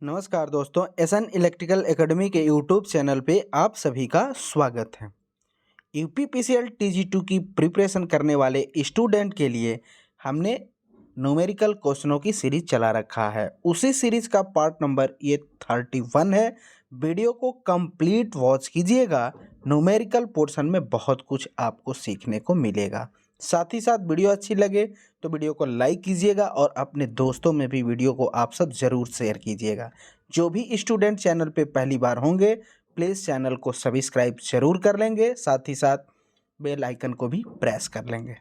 नमस्कार दोस्तों, SN electrical academy के यूट्यूब चैनल पे आप सभी का स्वागत है। यूपीपीसीएल टीजी 2 की प्रिपरेशन करने वाले स्टूडेंट के लिए हमने न्यूमेरिकल क्वेश्चनों की सीरीज चला रखा है। उसी सीरीज का पार्ट नंबर ये 31 है। वीडियो को कंप्लीट वॉच कीजिएगा। न्यूमेरिकल पोर्शन में बहुत कुछ आपको सीखने को मिलेगा। साथ ही साथ वीडियो अच्छी लगे तो वीडियो को लाइक कीजिएगा और अपने दोस्तों में भी वीडियो को आप सब ज़रूर शेयर कीजिएगा। जो भी स्टूडेंट चैनल पे पहली बार होंगे प्लीज़ चैनल को सब्सक्राइब जरूर कर लेंगे, साथ ही साथ बेल आइकन को भी प्रेस कर लेंगे।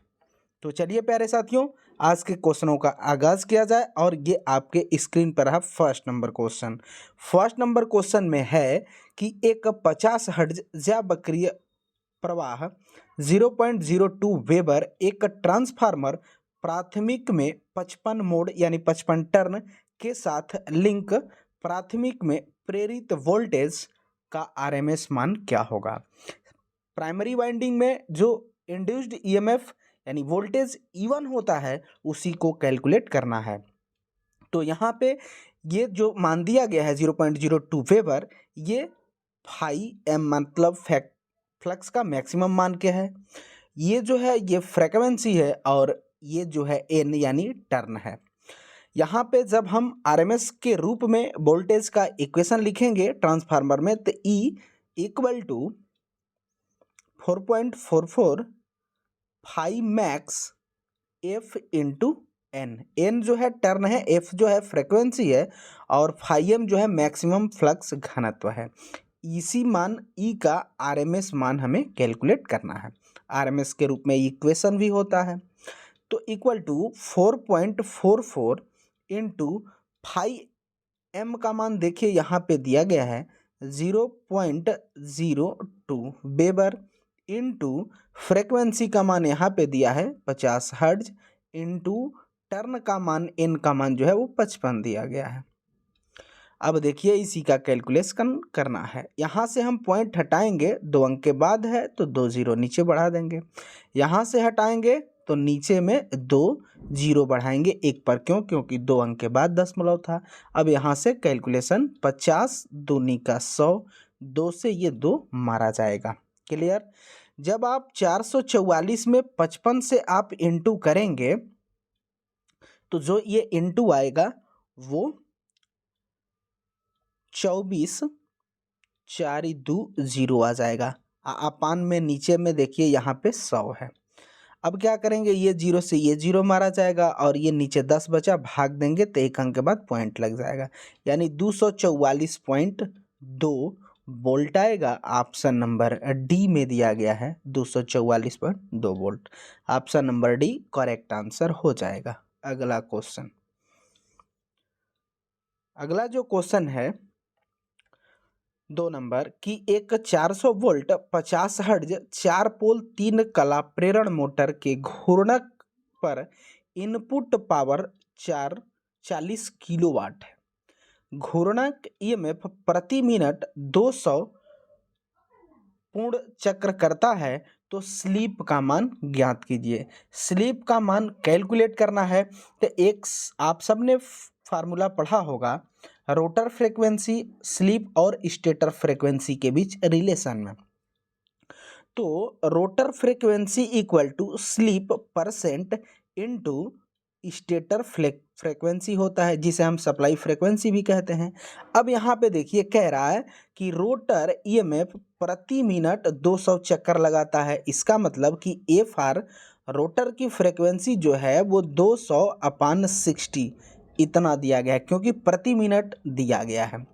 तो चलिए प्यारे साथियों, आज के क्वेश्चनों का आगाज़ किया जाए और ये आपके स्क्रीन पर है first number question. First number question में है कि एक 50 हर्ट्ज ज्यावक्रीय प्रवाह 0.02 वेबर एक ट्रांसफार्मर प्राथमिक में 55 मोड यानी 55 टर्न के साथ लिंक प्राथमिक में प्रेरित वोल्टेज का आरएमएस मान क्या होगा। प्राइमरी वाइंडिंग में जो इंड्यूस्ड ईएमएफ यानी वोल्टेज E1 होता है उसी को कैलकुलेट करना है। तो यहाँ पे ये जो मान दिया गया है 0.02 वेबर, ये फाई एम मतलब फ्लक्स का मैक्सिमम मान क्या है, ये जो है ये फ्रीक्वेंसी है और ये जो है एन यानी टर्न है। यहाँ पे जब हम आरएमएस के रूप में वोल्टेज का इक्वेशन लिखेंगे ट्रांसफार्मर में तो E equal to 4.44 phi max F into N. N जो है टर्न है, एफ जो है फ्रीक्वेंसी है और फाई एम जो है मैक्सिमम फ्लक्स घनत्व है। इसी मान ई का आरएमएस मान हमें कैलकुलेट करना है। आरएमएस के रूप में इक्वेशन भी होता है। तो equal to 4.44 into phi M का मान देखिए यहाँ पे दिया गया है 0.02 वेबर इंटू फ्रीक्वेंसी का मान यहाँ पे दिया है 50 हर्ट्ज इंटू टर्न का मान एन का मान जो है वो 55 दिया गया है। अब देखिए इसी का कैलकुलेशन करना है। यहाँ से हम पॉइंट हटाएंगे, 2 अंक के बाद है तो 2 जीरो नीचे बढ़ा देंगे। यहाँ से हटाएंगे तो नीचे में 2 जीरो बढ़ाएंगे 1 पर, क्योंकि 2 अंक के बाद दशमलव था। अब यहाँ से कैलकुलेशन 50 दूनी का 100, 2 से ये 2 मारा जाएगा। क्लियर। जब आप 444 में 55 से आप इंटू करेंगे तो जो ये इंटू आएगा वो 24 4 2 0 आ जाएगा। अपान में नीचे में देखिए यहाँ पे 100 है। अब क्या करेंगे, ये 0 से ये 0 मारा जाएगा और ये नीचे 10 बचा, भाग देंगे तो 1 अंक के बाद पॉइंट लग जाएगा, यानी 244.2 वोल्ट आएगा। ऑप्शन नंबर डी में दिया गया है 244.2 volt. Option number D correct answer हो जाएगा। अगला क्वेश्चन, अगला जो क्वेश्चन है 2 नंबर की एक 400 वोल्ट 50 हर्ट्ज 4 पोल 3 कला प्रेरण मोटर के घूर्णक पर इनपुट पावर 40 किलोवाट है। घूर्णक ईएमएफ प्रति मिनट 200 पूर्ण चक्र करता है तो स्लीप का मान ज्ञात कीजिए। स्लीप का मान कैलकुलेट करना है तो एक आप सबने फार्मूला पढ़ा होगा, रोटर फ्रीक्वेंसी स्लीप और स्टेटर फ्रीक्वेंसी के बीच रिलेशन में। तो rotor frequency equal to slip percent into stator frequency होता है, जिसे हम सप्लाई फ्रीक्वेंसी भी कहते हैं। अब यहाँ पे देखिए कह रहा है कि रोटर ईएमएफ प्रति मिनट 200 चक्कर लगाता है। इसका मतलब कि एफ आर रोटर की फ्रीक्वेंसी जो है वो 200/60 इतना दिया गया है, क्योंकि प्रति मिनट दिया गया है।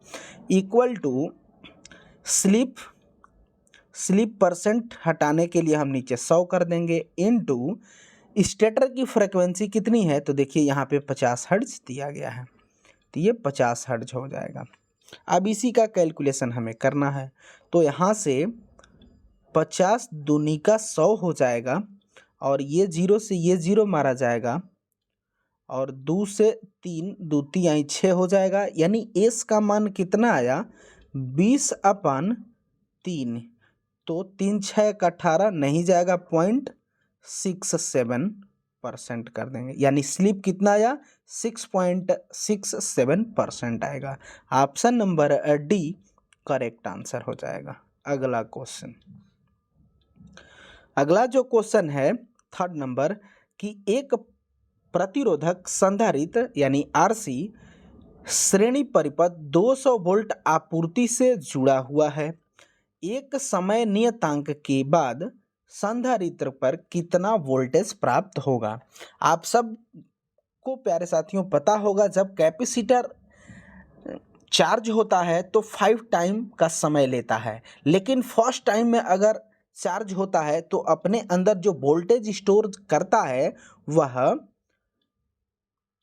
इक्वल टू स्लीप परसेंट हटाने के लिए हम नीचे 100 कर देंगे, इनटू स्टेटर की फ्रीक्वेंसी कितनी है तो देखिए यहाँ पे 50 हर्ट्ज दिया गया है, तो ये 50 हर्ट्ज हो जाएगा। अब इसी का कैलकुलेशन हमें करना है। तो यहाँ से 50 दूनी का 100 हो जाएगा और ये 0 से ये 0 मारा जाएगा और 2 से 3 2 3 6 हो जाएगा, यानी एस का मान कितना आया 20/3। तो 3 6 का 18 नहीं जाएगा 0.67 परसेंट कर देंगे, यानी स्लीप कितना आया 6.67% आएगा। Option number D correct answer हो जाएगा। अगला क्वेश्चन, अगला जो क्वेश्चन है थर्ड नंबर कि एक प्रतिरोधक संधारित्र यानी आरसी श्रेणी परिपथ 200 वोल्ट आपूर्ति से जुड़ा हुआ है। एक समय नियतांक के बाद संधारित्र पर कितना वोल्टेज प्राप्त होगा। आप सब को प्यारे साथियों पता होगा, जब कैपेसिटर चार्ज होता है तो 5 टाइम का समय लेता है, लेकिन फर्स्ट टाइम में अगर चार्ज होता है तो अपने अंदर जो वोल्टेज स्टोर करता है वह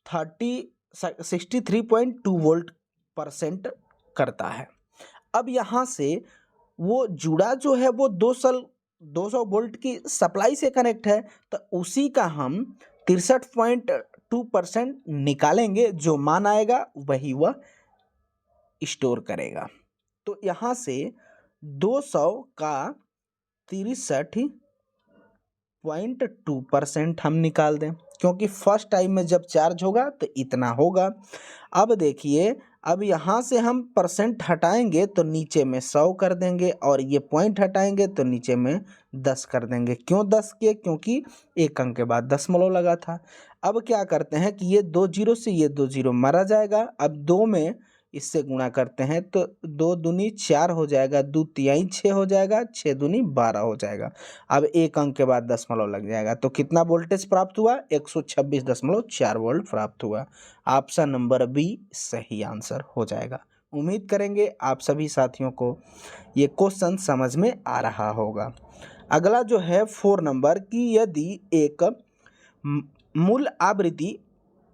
63.2 वोल्ट % करता है। अब यहाँ से वो जुड़ा जो है वो 200 वोल्ट की सप्लाई से कनेक्ट है, तो उसी का हम 63.2% निकालेंगे, जो मान आएगा वही वह स्टोर करेगा। तो यहाँ से 200 का 63.2% हम निकाल दें, क्योंकि फर्स्ट टाइम में जब चार्ज होगा तो इतना होगा। अब देखिए, अब यहाँ से हम परसेंट हटाएंगे तो नीचे में 100 कर देंगे, और ये पॉइंट हटाएंगे तो नीचे में 10 कर देंगे। क्यों 10 किए? क्योंकि एक अंक के बाद दशमलव लगा था। अब क्या करते हैं कि ये 2 जीरो से ये 2 जीरो मारा जाएगा। अब 2 में इससे गुणा करते हैं तो 2 दूनी 4 हो जाएगा, 2 तिहाई 6 हो जाएगा, 6 दूनी 12 हो जाएगा। अब एक अंक के बाद दशमलव लग जाएगा, तो कितना वोल्टेज प्राप्त हुआ? 126.4 वोल्ट प्राप्त हुआ। ऑप्शन नंबर बी सही आंसर हो जाएगा। उम्मीद करेंगे आप सभी साथियों को ये क्वेश्चन समझ में आ रहा होगा। अगला जो है 4 नंबर कि यदि एक मूल आवृत्ति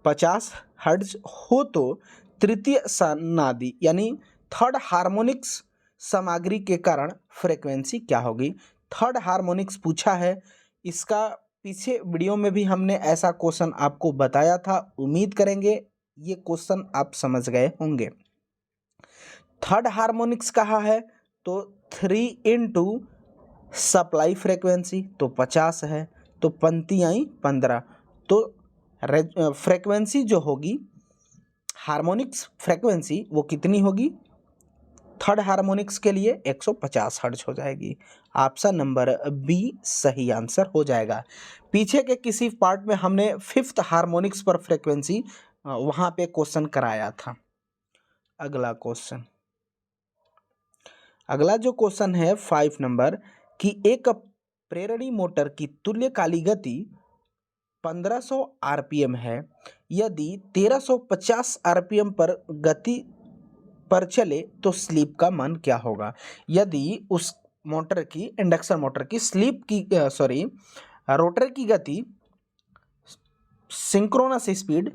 50 हर्ट्ज हो तो तृतीय सनादी यानी थर्ड हार्मोनिक्स सामग्री के कारण फ्रीक्वेंसी क्या होगी। थर्ड हार्मोनिक्स पूछा है, इसका पीछे वीडियो में भी हमने ऐसा क्वेश्चन आपको बताया था। उम्मीद करेंगे ये क्वेश्चन आप समझ गए होंगे। थर्ड हार्मोनिक्स कहा है तो 3 इंटू सप्लाई फ्रीक्वेंसी तो 50 है, तो पंक्ति आई 15, तो फ्रीक्वेंसी जो होगी हार्मोनिक्स फ्रीक्वेंसी वो कितनी होगी? थर्ड हार्मोनिक्स के लिए 150 हर्ट्ज हो जाएगी। ऑप्शन नंबर बी सही आंसर हो जाएगा। पीछे के किसी पार्ट में हमने 5th हार्मोनिक्स पर फ्रीक्वेंसी वहाँ पे क्वेश्चन कराया था। अगला क्वेश्चन, अगला जो क्वेश्चन है 5 नंबर कि एक प्रेरणी मोटर की तुल्यकालिक गति 1500 आरपीएम है। यदि 1350 आरपीएम पर गति पर चले तो स्लीप का मान क्या होगा। यदि उस मोटर की, इंडक्शन मोटर की स्लीप की रोटर की गति सिंक्रोनस स्पीड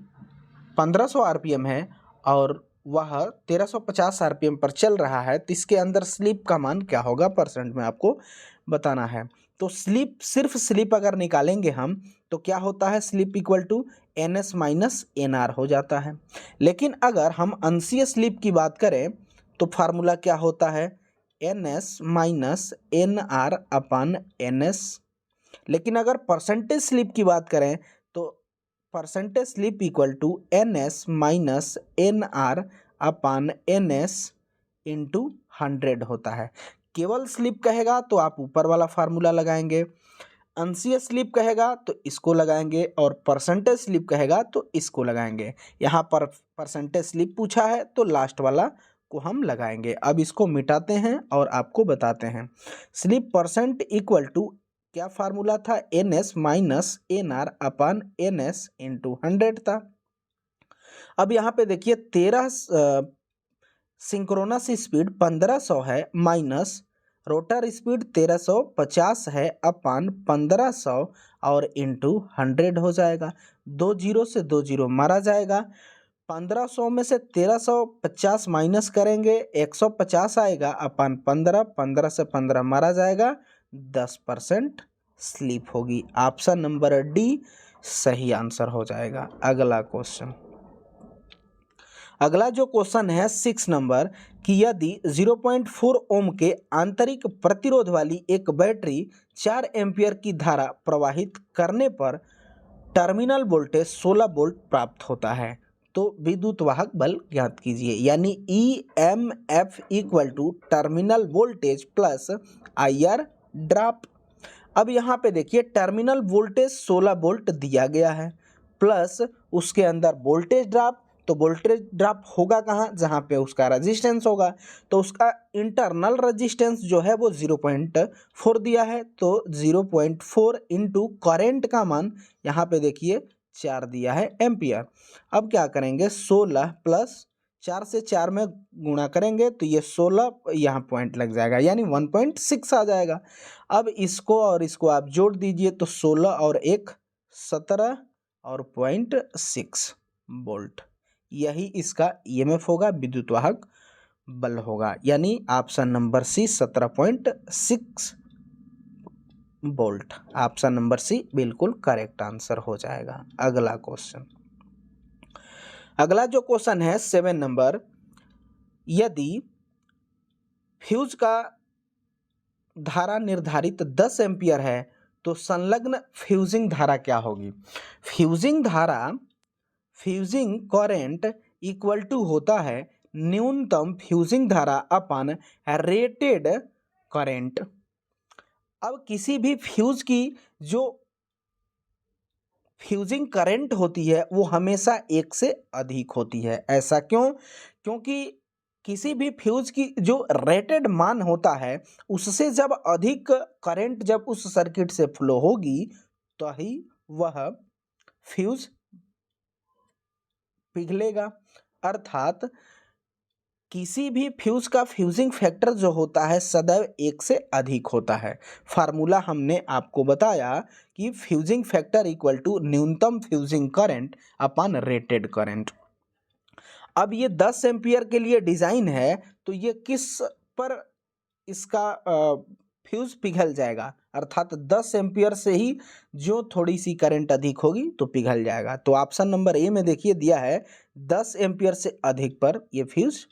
1500 आरपीएम है और वह 1350 आरपीएम पर चल रहा है, तो इसके अंदर स्लीप का मान क्या होगा परसेंट में आपको बताना है। तो स्लीप, सिर्फ स्लीप अगर निकालेंगे हम तो क्या होता है, slip equal to NS minus NR हो जाता है। लेकिन अगर हम अंशीय स्लीप की बात करें तो फार्मूला क्या होता है, NS minus NR upon NS। लेकिन अगर परसेंटेज स्लीप की बात करें तो percentage slip equal to NS minus NR upon NS into 100 होता है। केवल स्लीप कहेगा तो आप ऊपर वाला फार्मूला लगाएंगे, अंशीय स्लीप कहेगा तो इसको लगाएंगे, और परसेंटेज स्लीप कहेगा तो इसको लगाएंगे। यहाँ पर परसेंटेज स्लीप पूछा है तो लास्ट वाला को हम लगाएंगे। अब इसको मिटाते हैं और आपको बताते हैं। स्लीप परसेंट इक्वल टू क्या फार्मूला था, NS minus NR upon NS into 100 था। अब यहाँ पे देखिए 13 सिंक्रोनस स्पीड 1500 है माइनस रोटर स्पीड 1350 है अपन 1500 और इंटू 100 हो जाएगा। 2 जीरो से 2 जीरो मारा जाएगा। 1500 में से 1350 माइनस करेंगे 150 आएगा अपन 15, 15 से 15 मारा जाएगा, 10% स्लीप होगी। ऑप्शन नंबर डी सही आंसर हो जाएगा। अगला क्वेश्चन, अगला जो क्वेश्चन है 6 नंबर कि यदि 0.4 ओम के आंतरिक प्रतिरोध वाली एक बैटरी 4 एम्पियर की धारा प्रवाहित करने पर टर्मिनल वोल्टेज 16 वोल्ट प्राप्त होता है। तो विद्युत वाहक बल ज्ञात कीजिए, यानी EMF equal to terminal voltage plus IR drop. अब यहाँ पे देखिए टर्मिनल वोल्टेज 16 वोल्ट दिया गया है प्लस उसके अंदर वोल्टेज ड्रॉप। तो वोल्टेज ड्रॉप होगा कहाँ, जहाँ पे उसका रेजिस्टेंस होगा। तो उसका इंटरनल रेजिस्टेंस जो है वो 0.4 दिया है। तो 0.4 इंटू करेंट का मान यहाँ पे देखिए 4 दिया है एम्पियर। अब क्या करेंगे, 16 प्लस 4 से 4 में गुणा करेंगे तो ये 16 यहाँ पॉइंट लग जाएगा, यानी 1.6 आ जाएगा। अब इसको और इसको आप जोड़ दीजिए तो 16 और 1 17 और 0.6 वोल्ट, यही इसका EMF होगा, विद्युत वाहक बल होगा। यानी option number C 17.6 volt, option number C बिल्कुल करेक्ट आंसर हो जाएगा। अगला क्वेश्चन, अगला जो क्वेश्चन है 7 नंबर, यदि फ्यूज का धारा निर्धारित 10 एम्पियर है तो संलग्न फ्यूजिंग धारा क्या होगी। फ्यूजिंग धारा, फ्यूजिंग करंट इक्वल टू होता है न्यूनतम फ्यूजिंग धारा अपन रेटेड करंट। अब किसी भी फ्यूज की जो फ्यूजिंग करंट होती है वो हमेशा 1 से अधिक होती है। ऐसा क्यों? क्योंकि किसी भी फ्यूज की जो रेटेड मान होता है उससे जब अधिक करंट जब उस सर्किट से फ्लो होगी तो ही वह फ्यूज पिघलेगा। अर्थात किसी भी फ्यूज का फ्यूजिंग फैक्टर जो होता है सदैव 1 से अधिक होता है। फार्मूला हमने आपको बताया कि फ्यूजिंग फैक्टर इक्वल टू न्यूनतम fusing current upon rated current. अब ये 10 एम्पियर के लिए डिज़ाइन है तो ये किस पर इसका फ्यूज पिघल जाएगा, अर्थात 10 एम्पियर से ही जो थोड़ी सी करंट अधिक होगी तो पिघल जाएगा। तो ऑप्शन नंबर ए में देखिए दिया है 10 एम्पियर से अधिक पर ये फ्यूज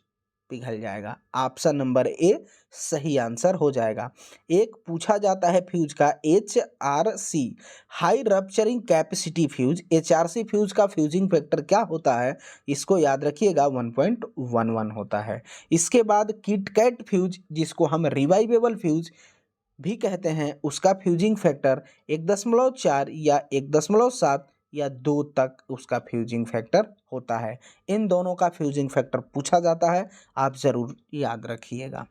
पिघल जाएगा। ऑप्शन नंबर ए सही आंसर हो जाएगा। एक पूछा जाता है फ्यूज का HRC high rupturing capacity fuse, HRC fuse का फ्यूजिंग फैक्टर क्या होता है, इसको याद रखिएगा 1.11 होता है। इसके बाद किटकैट फ्यूज जिसको हम रिवाइवेबल फ्यूज भी कहते हैं उसका फ्यूजिंग फैक्टर 1.4 या 1.7 या 2 तक उसका फ्यूजिंग फैक्टर होता है। इन दोनों का फ्यूजिंग फैक्टर पूछा जाता है, आप जरूर याद रखिएगा।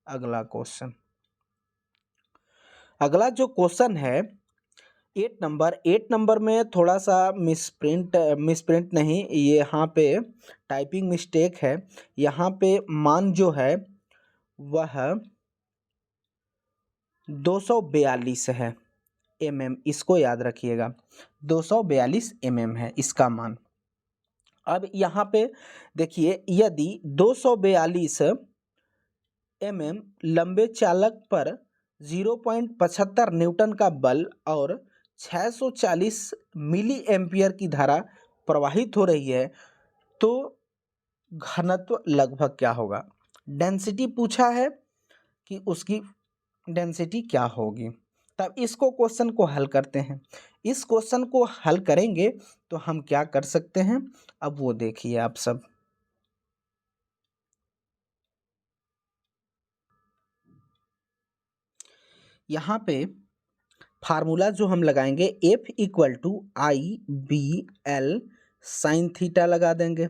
अगला क्वेश्चन, अगला जो क्वेश्चन है 8 नंबर में थोड़ा सा मिसप्रिंट नहीं, ये यहाँ पे टाइपिंग मिस्टेक है। यहाँ पे मान जो है वह 242 है mm, इसको याद रखिएगा 242 mm है इसका मान। अब यहाँ पे देखिए यदि 242 mm लंबे चालक पर 0.75 न्यूटन का बल और 640 मिली एम्पियर की धारा प्रवाहित हो रही है तो घनत्व लगभग क्या होगा। डेंसिटी पूछा है कि उसकी डेंसिटी क्या होगी। तब इसको क्वेश्चन को हल करते हैं। इस क्वेश्चन को हल करेंगे तो हम क्या कर सकते हैं, अब वो देखिए आप सब। यहाँ पे फार्मूला जो हम लगाएंगे F equal to IBL sine theta लगा देंगे।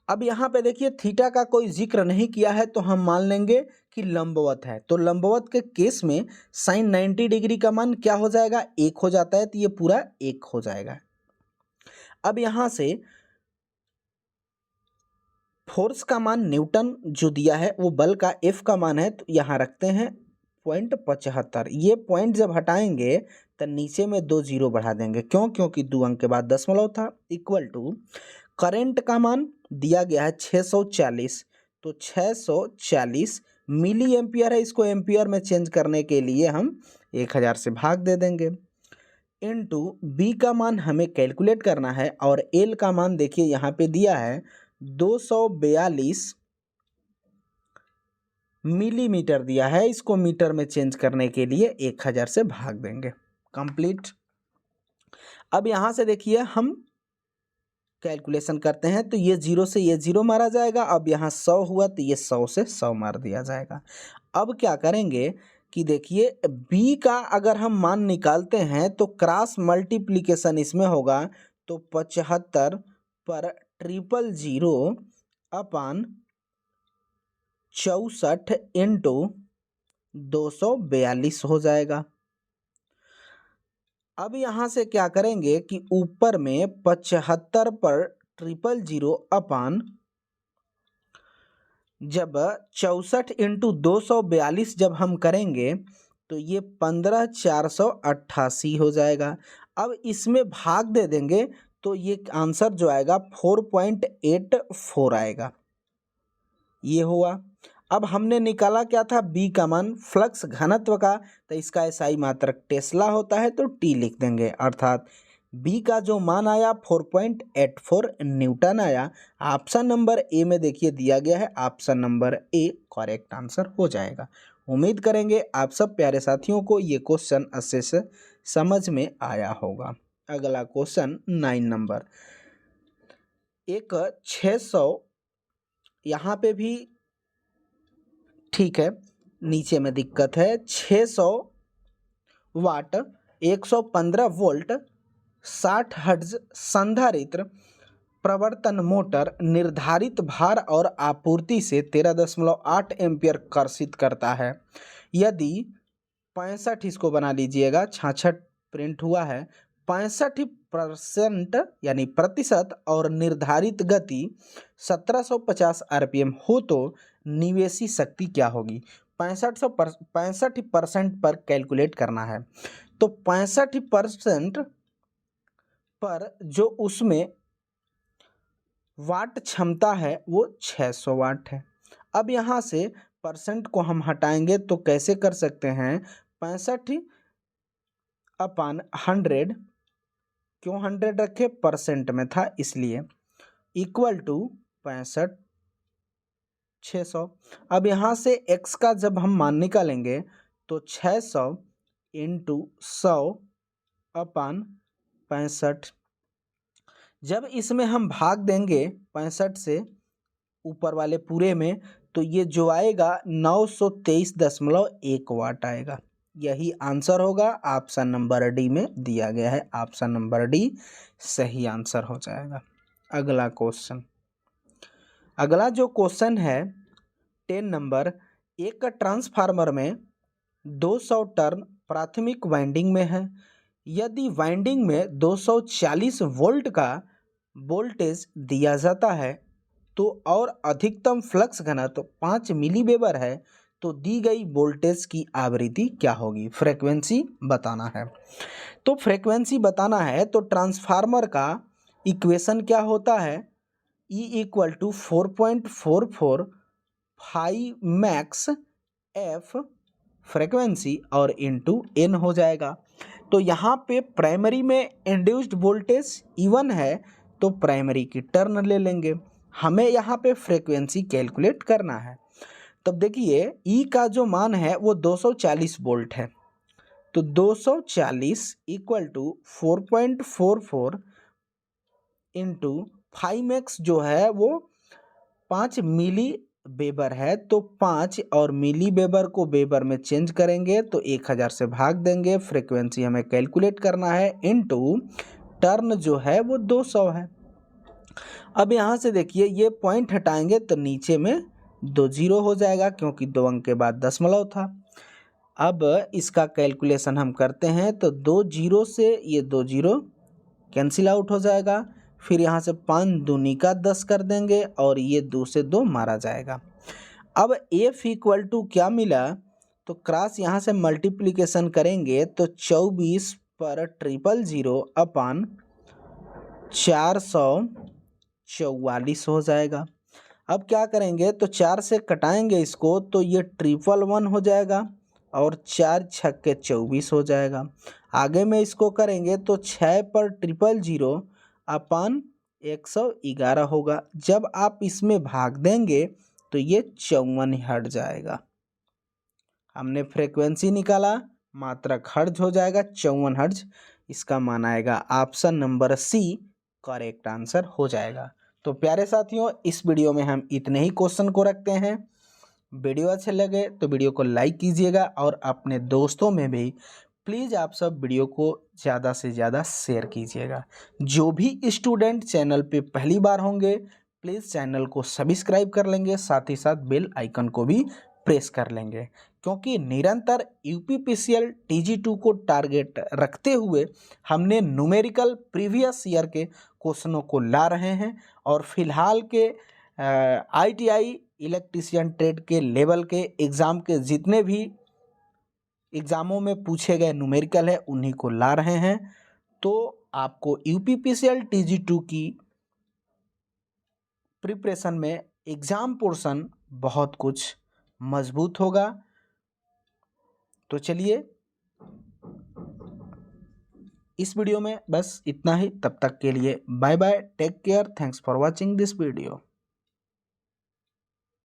अब यहाँ पे देखिए थीटा का कोई जिक्र नहीं किया है तो हम मान लेंगे कि लंबवत है। तो लंबवत के केस में साइन 90 डिग्री का मान क्या हो जाएगा, 1 हो जाता है, तो ये पूरा 1 हो जाएगा। अब यहाँ से फोर्स का मान न्यूटन जो दिया है वो बल का F का मान है, तो यहाँ रखते हैं 0.75। ये पॉइंट जब हटाएंगे तो नीचे में 2 जीरो बढ़ा देंगे, क्यों, क्योंकि 2 अंक के बाद दशमलव था। इक्वल टू करंट का मान दिया गया है 640, तो 640 मिली एम्पियर है, इसको एम्पियर में चेंज करने के लिए हम 1000 से भाग दे देंगे। इनटू बी का मान हमें कैलकुलेट करना है और एल का मान देखिए यहाँ पे दिया है 242 मिलीमीटर दिया है, इसको मीटर में चेंज करने के लिए 1000 से भाग देंगे। कंप्लीट। अब यहाँ से देखिए हम कैलकुलेशन करते हैं तो ये 0 से ये 0 मारा जाएगा। अब यहाँ 100 हुआ तो ये 100 से 100 मार दिया जाएगा। अब क्या करेंगे कि देखिए b का अगर हम मान निकालते हैं तो क्रॉस मल्टीप्लिकेशन इसमें होगा तो 75 पर 000 अपान 64 इंटू 242 हो जाएगा। अब यहाँ से क्या करेंगे कि ऊपर में 75 पर 000 अपान जब 64 इंटू 242 जब हम करेंगे तो ये 15488 हो जाएगा। अब इसमें भाग दे देंगे तो ये आंसर जो आएगा 4.84 आएगा। ये हुआ। अब हमने निकाला क्या था b का मान फ्लक्स घनत्व का, तो इसका SI मात्रक टेस्ला होता है तो T लिख देंगे, अर्थात b का जो मान आया 4.84 न्यूटन आया। ऑप्शन नंबर ए में देखिए दिया गया है, option number A correct answer हो जाएगा। उम्मीद करेंगे आप सब प्यारे साथियों को ये क्वेश्चन अच्छे से समझ में आया होगा। अगला क्वेश्चन 9 नंबर, एक 600, यहाँ पे भी ठीक है, नीचे में दिक्कत है। 600 वाट 115 वोल्ट 60 हर्ट्ज संधारित्र प्रवर्तन मोटर निर्धारित भार और आपूर्ति से 13.8 एम्पियर कर्षित करता है। यदि 65, इसको बना लीजिएगा, 66 प्रिंट हुआ है, 65% यानी प्रतिशत और निर्धारित गति 1750 RPM हो तो निवेशी शक्ति क्या होगी। 65% पर कैलकुलेट करना है तो 65% पर जो उसमें वाट क्षमता है वो 600 वाट है। अब यहाँ से परसेंट को हम हटाएंगे तो कैसे कर सकते हैं, 65/100, क्यों 100 रखे, परसेंट में था इसलिए, इक्वल टू 65 600। अब यहाँ से x का जब हम मान निकालेंगे तो 600 इंटू 100/65। जब इसमें हम भाग देंगे 65 से ऊपर वाले पूरे में तो ये जो आएगा 923.1 वाट आएगा। यही आंसर होगा, ऑप्शन नंबर डी में दिया गया है, ऑप्शन नंबर डी सही आंसर हो जाएगा। अगला क्वेश्चन, अगला जो क्वेश्चन है 10 नंबर, एक ट्रांसफार्मर में 200 टर्न प्राथमिक वाइंडिंग में है। यदि वाइंडिंग में 240 वोल्ट का वोल्टेज दिया जाता है तो और अधिकतम फ्लक्स घनत्व 5 मिलीवेबर है तो दी गई वोल्टेज की आवृत्ति क्या होगी। फ्रीक्वेंसी बताना है, तो फ्रीक्वेंसी बताना है तो ट्रांसफार्मर का इक्वेशन क्या होता है, E = 4.44 5 मैक्स F फ्रीक्वेंसी और इंटू N हो जाएगा। तो यहाँ पे प्राइमरी में इंड्यूस्ड वोल्टेज E1 है तो प्राइमरी की टर्न ले लेंगे, हमें यहाँ पे फ्रीक्वेंसी कैलकुलेट करना है। तब देखिए E का जो मान है वो 240 वोल्ट है तो 240 = 4.44 इंटू 5x जो है वो 5 मिली वेबर है तो 5 और मिली वेबर को वेबर में चेंज करेंगे तो 1000 से भाग देंगे, फ्रीक्वेंसी हमें कैलकुलेट करना है, इनटू टर्न जो है वो 200 है। अब यहाँ से देखिए ये पॉइंट हटाएंगे तो नीचे में 2 0 हो जाएगा क्योंकि 2 अंक के बाद दशमलव था। अब इसका कैलकुलेशन हम करते हैं तो 2 0 से ये 2 0 कैंसिल आउट हो जाएगा, फिर यहाँ से 5 दूनी का 10 कर देंगे और ये 2 से 2 मारा जाएगा। अब F = क्या मिला, तो क्रॉस यहाँ से मल्टीप्लिकेशन करेंगे तो 24 पर 000 अपान 444 हो जाएगा। अब क्या करेंगे तो 4 से कटाएंगे इसको तो ये 111 हो जाएगा और 4 छक्के 24 हो जाएगा। आगे में इसको करेंगे तो 6 पर 000 अपान 111 होगा। जब आप इसमें भाग देंगे तो ये 54 हर्ट्ज जाएगा। हमने फ्रीक्वेंसी निकाला, मात्रक हर्ट्ज हो जाएगा 54 हर्ट्ज। इसका मान आएगा option number C correct answer हो जाएगा। तो प्यारे साथियों, इस वीडियो में हम इतने ही क्वेश्चन को रखते हैं। वीडियो अच्छे लगे तो वीडियो को लाइक कीजिएगा और अपने दोस्तों में भी प्लीज़ आप सब वीडियो को ज़्यादा से ज़्यादा शेयर कीजिएगा। जो भी स्टूडेंट चैनल पे पहली बार होंगे प्लीज़ चैनल को सब्सक्राइब कर लेंगे, साथ ही साथ बेल आइकन को भी प्रेस कर लेंगे, क्योंकि निरंतर यूपीपीसीएल TG2 को टारगेट रखते हुए हमने न्यूमेरिकल प्रीवियस ईयर के क्वेश्चनों को ला रहे हैं और फिलहाल के ITI इलेक्ट्रीशियन ट्रेड के लेवल के एग्ज़ाम के जितने भी एग्ज़ामों में पूछे गए न्यूमेरिकल है उन्हीं को ला रहे हैं। तो आपको यूपीपीसीएल TG2 की प्रिपरेशन में एग्ज़ाम पोर्शन बहुत कुछ मजबूत होगा। तो चलिए, इस वीडियो में बस इतना ही। तब तक के लिए bye bye, take care, thanks for watching this video.